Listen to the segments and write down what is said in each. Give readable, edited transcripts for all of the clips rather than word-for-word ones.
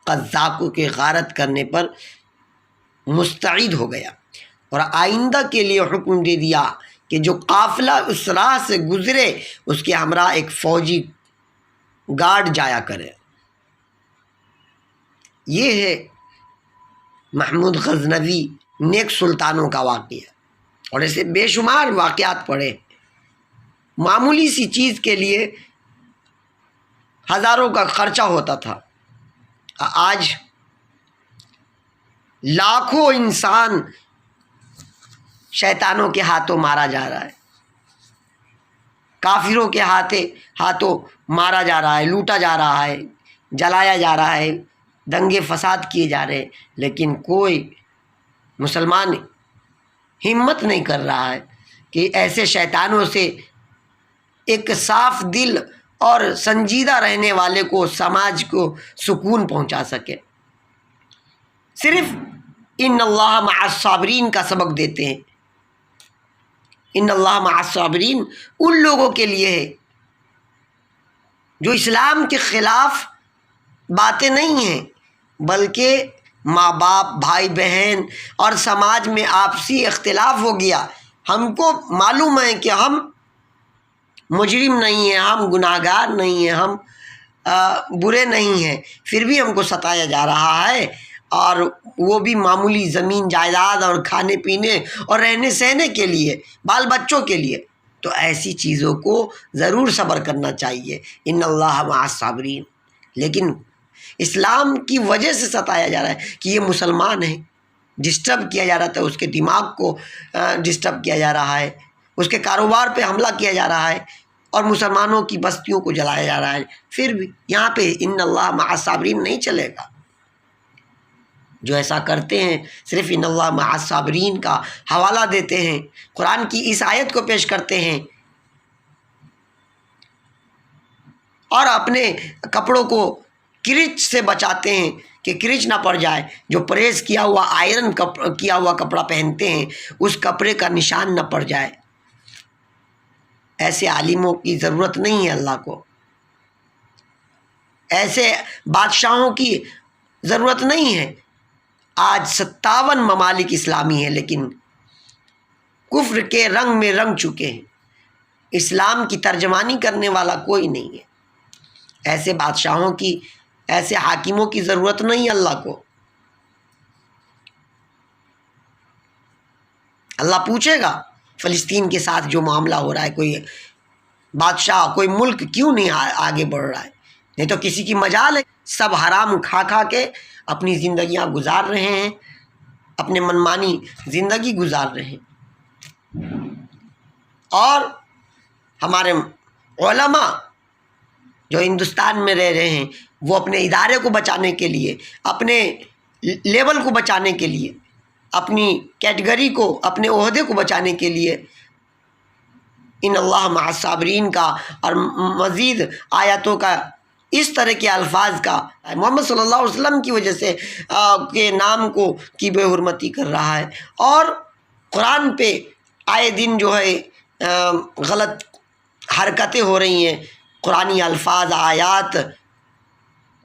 قذاقوں کے غارت کرنے پر مستعد ہو گیا، اور آئندہ کے لیے حکم دے دیا کہ جو قافلہ اس راہ سے گزرے اس کے ہمراہ ایک فوجی گارڈ جایا کرے۔ یہ ہے محمود غزنوی نیک سلطانوں کا واقعہ، اور ایسے بے شمار واقعات پڑے۔ معمولی سی چیز کے لیے ہزاروں کا خرچہ ہوتا تھا، آج لاکھوں انسان شیطانوں کے ہاتھوں مارا جا رہا ہے، کافروں کے ہاتھوں مارا جا رہا ہے، لوٹا جا رہا ہے، جلایا جا رہا ہے، دنگے فساد کیے جا رہے ہیں، لیکن کوئی مسلمان ہمت نہیں کر رہا ہے کہ ایسے شیطانوں سے ایک صاف دل اور سنجیدہ رہنے والے کو، سماج کو سکون پہنچا سکے۔ صرف ان اللہ مع الصابرین کا سبق دیتے ہیں۔ ان اللہ مع الصابرین ان لوگوں کے لیے ہے جو اسلام کے خلاف باتیں نہیں ہیں، بلکہ ماں باپ، بھائی بہن اور سماج میں آپسی اختلاف ہو گیا، ہم کو معلوم ہے کہ ہم مجرم نہیں ہیں، ہم گناہگار نہیں ہیں، ہم برے نہیں ہیں، پھر بھی ہم کو ستایا جا رہا ہے، اور وہ بھی معمولی زمین جائیداد اور کھانے پینے اور رہنے سہنے کے لیے، بال بچوں کے لیے۔ تو ایسی چیزوں کو ضرور صبر کرنا چاہیے۔ ان اللہ مع الصابرین۔ لیکن اسلام کی وجہ سے ستایا جا رہا ہے کہ یہ مسلمان ہے، ڈسٹرب کیا جا رہا تھا، اس کے دماغ کو ڈسٹرب کیا جا رہا ہے، اس کے کاروبار پہ حملہ کیا جا رہا ہے، اور مسلمانوں کی بستیوں کو جلایا جا رہا ہے، پھر بھی یہاں پہ ان اللہ مع الصابرین نہیں چلے گا۔ جو ایسا کرتے ہیں صرف ان اللہ مع الصابرین کا حوالہ دیتے ہیں، قرآن کی اس آیت کو پیش کرتے ہیں، اور اپنے کپڑوں کو کرچ سے بچاتے ہیں کہ کرچ نہ پڑ جائے۔ جو پریس کیا ہوا، آئرن کیا ہوا کپڑا پہنتے ہیں، اس کپڑے کا نشان نہ پڑ جائے۔ ایسے عالموں کی ضرورت نہیں ہے اللہ کو، ایسے بادشاہوں کی ضرورت نہیں ہے۔ آج 57 ممالک اسلامی ہیں، لیکن کفر کے رنگ میں رنگ چکے ہیں، اسلام کی ترجمانی کرنے والا کوئی نہیں ہے۔ ایسے بادشاہوں کی، ایسے حاکموں کی ضرورت نہیں ہے اللہ کو۔ اللہ پوچھے گا فلسطین کے ساتھ جو معاملہ ہو رہا ہے، کوئی بادشاہ، کوئی ملک کیوں نہیں آگے بڑھ رہا ہے؟ نہیں تو کسی کی مجال ہے؟ سب حرام کھا کھا کے اپنی زندگیاں گزار رہے ہیں، اپنے منمانی زندگی گزار رہے ہیں۔ اور ہمارے علماء جو ہندوستان میں رہ رہے ہیں، وہ اپنے ادارے کو بچانے کے لیے، اپنے لیول کو بچانے کے لیے، اپنی کیٹیگری کو، اپنے عہدے کو بچانے کے لیے ان اللہ مع الصابرین کا اور مزید آیاتوں کا، اس طرح کے الفاظ کا، محمد صلی اللہ علیہ وسلم کی وجہ سے کے نام کو کی بے حرمتی کر رہا ہے، اور قرآن پہ آئے دن جو ہے غلط حرکتیں ہو رہی ہیں، قرآنی الفاظ، آیات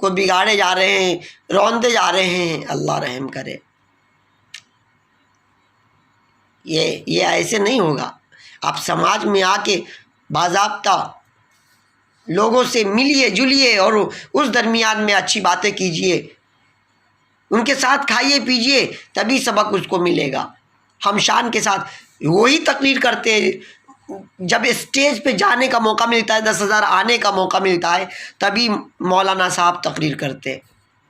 کو بگاڑے جا رہے ہیں، روندے جا رہے ہیں۔ اللہ رحم کرے۔ یہ ایسے نہیں ہوگا۔ آپ سماج میں آ کے باضابطہ لوگوں سے ملیے جلیے، اور اس درمیان میں اچھی باتیں کیجیے، ان کے ساتھ کھائیے پیجیے، تبھی سبق اس کو ملے گا۔ ہم شان کے ساتھ وہی تقریر کرتے ہیں، جب اسٹیج پہ جانے کا موقع ملتا ہے، 10,000 آنے کا موقع ملتا ہے، تبھی مولانا صاحب تقریر کرتے ہیں۔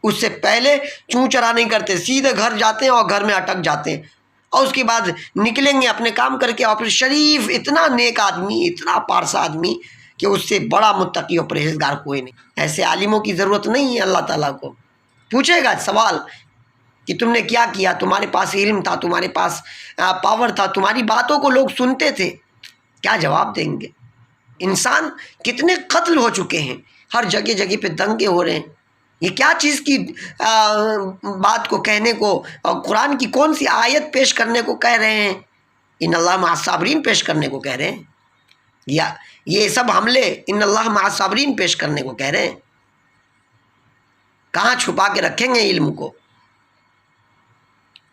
اس سے پہلے چوں چرا نہیں کرتے، سیدھے گھر جاتے ہیں اور گھر میں اٹک جاتے ہیں، اور اس کے بعد نکلیں گے اپنے کام کر کے۔ اور پھر شریف، اتنا نیک آدمی، اتنا پارسا آدمی کہ اس سے بڑا متقی اور پرہیزگار کوئی نہیں۔ ایسے عالموں کی ضرورت نہیں ہے۔ اللہ تعالیٰ کو پوچھے گا سوال کہ تم نے کیا کیا، تمہارے پاس علم تھا، تمہارے پاس پاور تھا، تمہاری باتوں کو لوگ سنتے تھے، کیا جواب دیں گے؟ انسان کتنے قتل ہو چکے ہیں، ہر جگہ جگہ پہ دنگے ہو رہے ہیں، یہ کیا چیز کی بات کو کہنے کو، اور قرآن کی کون سی آیت پیش کرنے کو کہہ رہے ہیں؟ ان اللہ مع الصابرین پیش کرنے کو کہہ رہے ہیں، یا یہ سب حملے ان اللہ مع الصابرین پیش کرنے کو کہہ رہے ہیں؟ کہاں چھپا کے رکھیں گے علم کو؟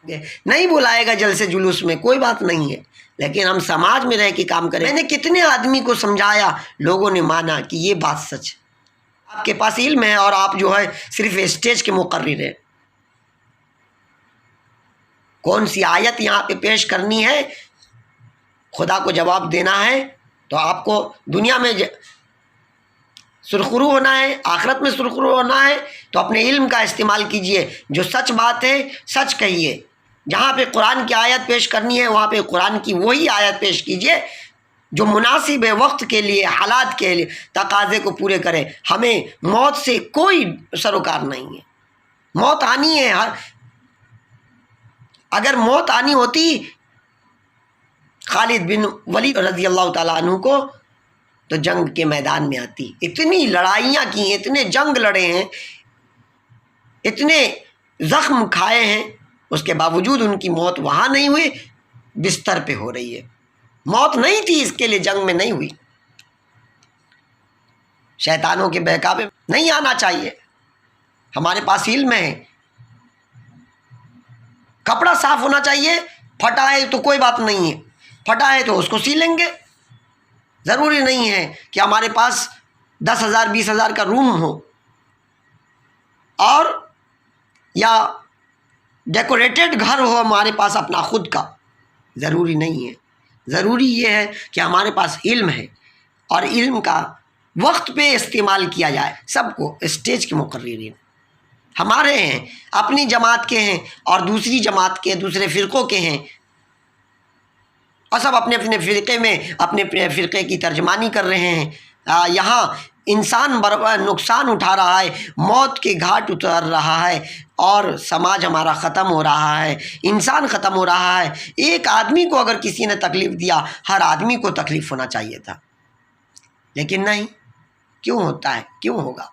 نہیں بلائے گا جلسے جلوس میں، کوئی بات نہیں ہے، لیکن ہم سماج میں رہ کے کام کریں۔ میں نے کتنے آدمی کو سمجھایا، لوگوں نے مانا کہ یہ بات سچ ہے۔ آپ کے پاس علم ہے اور آپ جو ہے صرف اسٹیج کے مقرر ہیں۔ کون سی آیت یہاں پہ پیش کرنی ہے، خدا کو جواب دینا ہے، تو آپ کو دنیا میں سرخرو ہونا ہے، آخرت میں سرخرو ہونا ہے، تو اپنے علم کا استعمال کیجئے۔ جو سچ بات ہے سچ کہیے۔ جہاں پہ قرآن کی آیت پیش کرنی ہے وہاں پہ قرآن کی وہی آیت پیش کیجئے جو مناسب ہے، وقت کے لیے، حالات کے لیے تقاضے کو پورے کرے۔ ہمیں موت سے کوئی سروکار نہیں ہے، موت آنی ہے۔ اگر موت آنی ہوتی خالد بن ولید رضی اللہ تعالیٰ عنہ کو، تو جنگ کے میدان میں آتی۔ اتنی لڑائیاں کی ہیں، اتنے جنگ لڑے ہیں، اتنے زخم کھائے ہیں، اس کے باوجود ان کی موت وہاں نہیں ہوئی، بستر پہ ہو رہی ہے۔ موت نہیں تھی اس کے لیے، جنگ میں نہیں ہوئی۔ شیطانوں کے بہکاوے نہیں آنا چاہیے۔ ہمارے پاس علم ہے، کپڑا صاف ہونا چاہیے، پھٹا ہے تو کوئی بات نہیں ہے، پھٹا ہے تو اس کو سی لیں گے۔ ضروری نہیں ہے کہ ہمارے پاس 10,000 20,000 کا روم ہو اور یا ڈیکوریٹڈ گھر ہو ہمارے پاس اپنا خود کا، ضروری نہیں ہے۔ ضروری یہ ہے کہ ہمارے پاس علم ہے اور علم کا وقت پہ استعمال کیا جائے۔ سب کو اسٹیج کے مقررین ہمارے ہیں، اپنی جماعت کے ہیں اور دوسری جماعت کے، دوسرے فرقوں کے ہیں، اور سب اپنے اپنے فرقے میں اپنے فرقے کی ترجمانی کر رہے ہیں۔ یہاں انسان نقصان اٹھا رہا ہے، موت کے گھاٹ اتر رہا ہے، اور سماج ہمارا ختم ہو رہا ہے، انسان ختم ہو رہا ہے۔ ایک آدمی کو اگر کسی نے تکلیف دیا، ہر آدمی کو تکلیف ہونا چاہیے تھا، لیکن نہیں۔ کیوں ہوتا ہے؟ کیوں ہوگا؟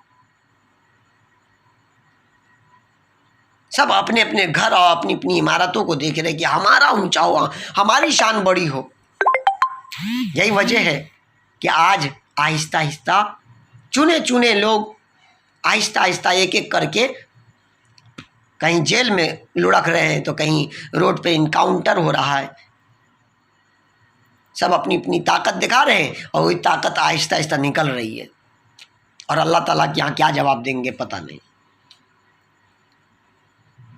سب اپنے اپنے گھر اور اپنی اپنی عمارتوں کو دیکھ رہے کہ ہمارا اونچا ہوا، ہماری شان بڑی ہو۔ یہی وجہ ہے کہ آج آہستہ آہستہ چنے چنے لوگ آہستہ آہستہ ایک ایک کر کے کہیں جیل میں لڑک رہے ہیں، تو کہیں روڈ پہ انکاؤنٹر ہو رہا ہے۔ سب اپنی اپنی طاقت دکھا رہے ہیں اور وہی طاقت آہستہ آہستہ نکل رہی ہے، اور اللہ تعالیٰ کے یہاں کیا جواب دیں گے پتہ نہیں۔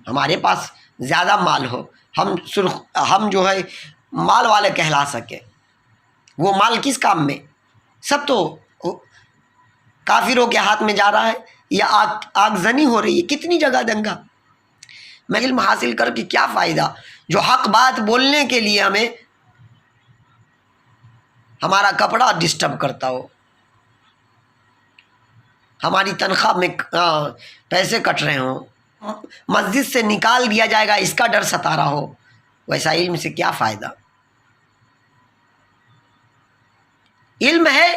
ہمارے پاس زیادہ مال ہو، ہم جو ہے مال والے کہلا سکے، وہ مال کس کام میں؟ سب تو کافروں کے ہاتھ میں جا رہا ہے، یا آگ زنی ہو رہی ہے، کتنی جگہ دنگا۔ میں علم حاصل کر کے کیا فائدہ، جو حق بات بولنے کے لیے ہمیں ہمارا کپڑا ڈسٹرب کرتا ہو، ہماری تنخواہ میں پیسے کٹ رہے ہوں، مسجد سے نکال دیا جائے گا اس کا ڈر ستا رہا ہو، ویسا علم سے کیا فائدہ؟ علم ہے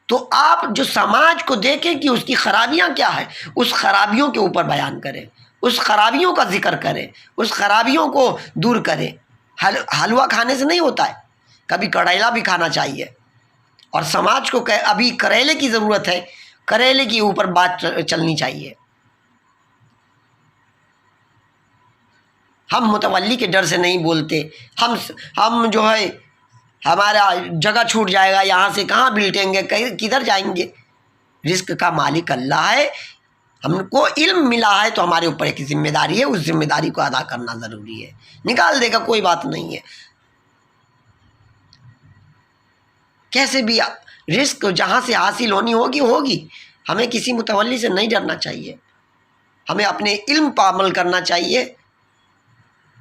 تو آپ جو سماج کو دیکھیں کہ اس کی خرابیاں کیا ہے، اس خرابیوں کے اوپر بیان کریں، اس خرابیوں کا ذکر کریں، اس خرابیوں کو دور کریں۔ حلوہ کھانے سے نہیں ہوتا ہے، کبھی کریلا بھی کھانا چاہیے، اور سماج کو ابھی کریلے کی ضرورت ہے، کریلے کے اوپر بات چلنی چاہیے۔ ہم متولی کے ڈر سے نہیں بولتے، ہم جو ہے ہمارا جگہ چھوٹ جائے گا، یہاں سے کہاں بلٹیں گے، کدھر جائیں گے؟ رزق کا مالک اللہ ہے، ہم کو علم ملا ہے تو ہمارے اوپر ایک ذمہ داری ہے، اس ذمہ داری کو ادا کرنا ضروری ہے۔ نکال دے گا کوئی بات نہیں ہے، کیسے بھی رزق جہاں سے حاصل ہونی ہوگی۔ ہمیں کسی متولی سے نہیں ڈرنا چاہیے، ہمیں اپنے علم پر عمل کرنا چاہیے۔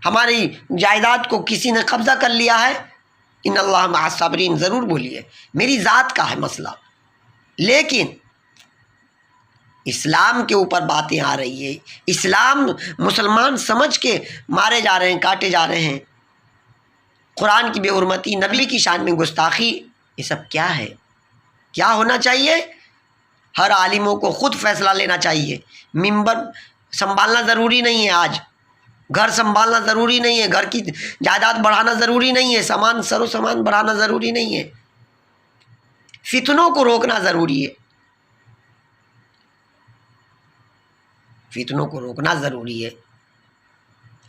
ہماری جائیداد کو کسی نے قبضہ کر لیا ہے، ان اللہ مع الصابرین ضرور بولیے، میری ذات کا ہے مسئلہ، لیکن اسلام کے اوپر باتیں آ رہی ہے، اسلام مسلمان سمجھ کے مارے جا رہے ہیں، کاٹے جا رہے ہیں، قرآن کی بے حرمتی، نبی کی شان میں گستاخی، یہ سب کیا ہے؟ کیا ہونا چاہیے؟ ہر عالموں کو خود فیصلہ لینا چاہیے۔ ممبر سنبھالنا ضروری نہیں ہے، آج گھر سنبھالنا ضروری نہیں ہے، گھر کی جائیداد بڑھانا ضروری نہیں ہے، سر و سامان بڑھانا ضروری نہیں ہے، فتنوں کو روکنا ضروری ہے۔ فتنوں کو روکنا ضروری ہے.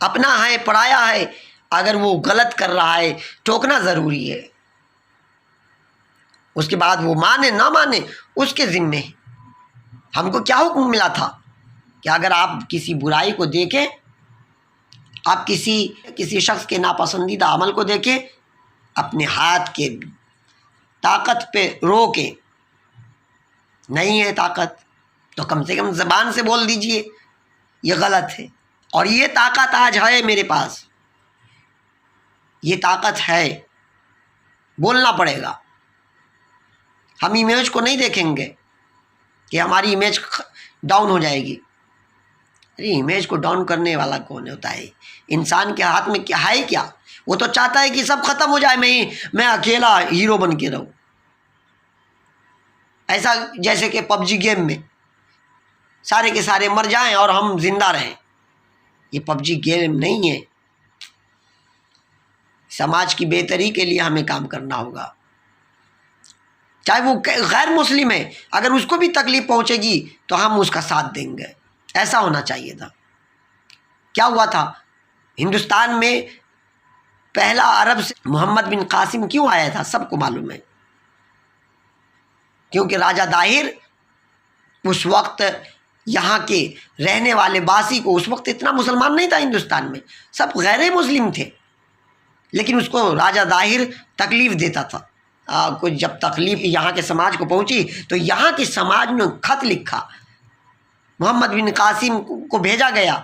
اپنا ہے پڑایا ہے، اگر وہ غلط کر رہا ہے ٹوکنا ضروری ہے. اس کے بعد وہ مانے نہ مانے اس کے ذمے. ہم کو کیا حکم ملا تھا کہ اگر آپ کسی برائی کو دیکھیں، آپ کسی شخص کے ناپسندیدہ عمل کو دیکھیں، اپنے ہاتھ کے طاقت پہ روکیں. نہیں ہے طاقت تو کم سے کم زبان سے بول دیجئے یہ غلط ہے، اور یہ طاقت آج ہے میرے پاس، یہ طاقت ہے، بولنا پڑے گا. ہم امیج کو نہیں دیکھیں گے کہ ہماری امیج ڈاؤن ہو جائے گی. ارے امیج کو ڈاؤن کرنے والا کون ہوتا ہے؟ انسان کے ہاتھ میں کیا ہے؟ کیا وہ تو چاہتا ہے کہ سب ختم ہو جائے، میں اکیلا ہیرو بن کے رہوں. ایسا جیسے کہ پب جی گیم میں سارے کے سارے مر جائیں اور ہم زندہ رہیں. یہ پب جی گیم نہیں ہے. سماج کی بہتری کے لیے ہمیں کام کرنا ہوگا. چاہے وہ غیر مسلم ہے، اگر اس کو بھی تکلیف پہنچے گی تو ہم اس کا ساتھ دیں گے. ایسا ہونا چاہیے تھا. کیا ہوا تھا ہندوستان میں پہلا عرب سے محمد بن قاسم کیوں آیا تھا؟ سب کو معلوم ہے. کیونکہ راجہ داہر اس وقت یہاں کے رہنے والے باسی کو، اس وقت اتنا مسلمان نہیں تھا ہندوستان میں، سب غیر مسلم تھے، لیکن اس کو راجہ داہر تکلیف دیتا تھا. کچھ جب تکلیف یہاں کے سماج کو پہنچی تو یہاں کے سماج نے خط لکھا، محمد بن قاسم کو بھیجا گیا.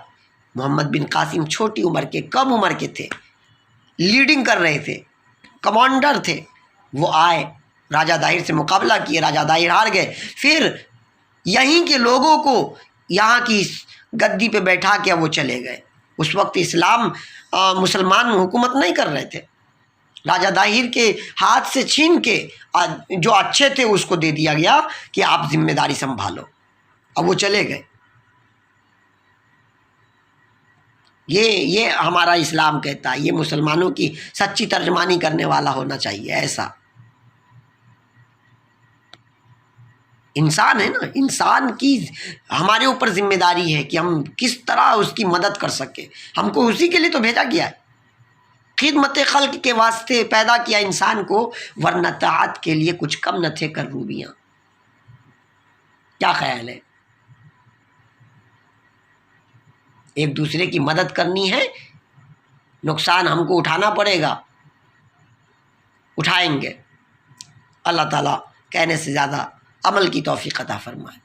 محمد بن قاسم چھوٹی عمر کے، کم عمر کے تھے، لیڈنگ کر رہے تھے، کمانڈر تھے. وہ آئے، راجہ داہر سے مقابلہ کیے، راجہ داہر ہار گئے. پھر یہیں کے لوگوں کو یہاں کی گدی پہ بیٹھا کے وہ چلے گئے. اس وقت اسلام مسلمان حکومت نہیں کر رہے تھے. راجہ داہر کے ہاتھ سے چھین کے جو اچھے تھے اس کو دے دیا گیا کہ آپ ذمہ داری سنبھالو. اب وہ چلے گئے. یہ ہمارا اسلام کہتا ہے، یہ مسلمانوں کی سچی ترجمانی کرنے والا ہونا چاہیے. ایسا انسان ہے نا، انسان کی ہمارے اوپر ذمہ داری ہے کہ ہم کس طرح اس کی مدد کر سکیں. ہم کو اسی کے لیے تو بھیجا گیا ہے، خدمت خلق کے واسطے پیدا کیا انسان کو، ورنہ طاعت کے لیے کچھ کم نہ تھے کروبیاں. کیا خیال ہے؟ ایک دوسرے کی مدد کرنی ہے، نقصان ہم کو اٹھانا پڑے گا، اٹھائیں گے. اللہ تعالیٰ کہنے سے زیادہ عمل کی توفیق عطا فرمائے.